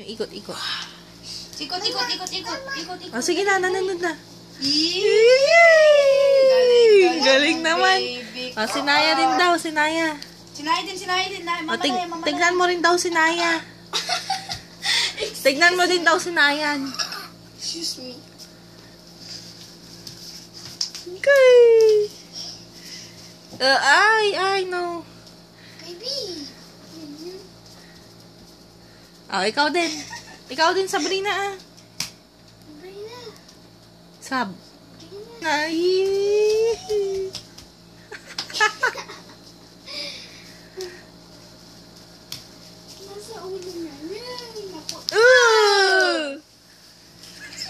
Yung ikot-ikot. Ikot. Oh, sige na, nanonood na. Galing Galing naman. Oh, si Naya din daw, si Naya. Sinaya din. Oh, tignan mo rin daw si Naya. Tignan mo din daw si Naya. Excuse me. Okay. Ay, no. Baby. Oh, ikaw din. Ikaw din, Sabrina, ah. Sabrina. Sab. Ay. Nasa ulo na. Naku.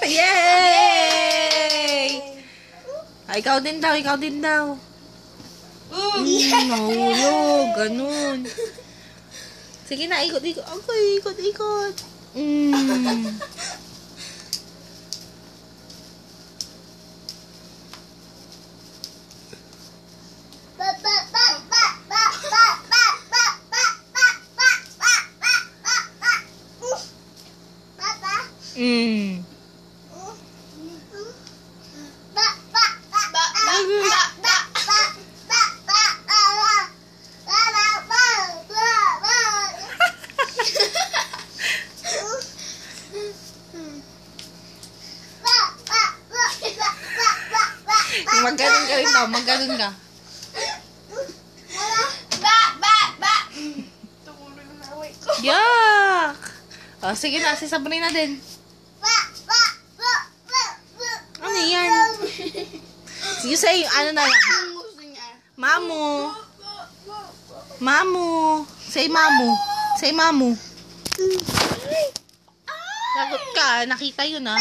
Yay! Ah, ikaw din daw. Nahulog, ganun. Sige na, ikot. Okay, ikot. Magganon ka rin daw, magganon ka. Tumuloy na away ko. Yak! Oh, sige na, si Sabrina din. Ano yan? You say, ano na yan? Mamu. Say mamu. Lagot ka, nakita yun ah.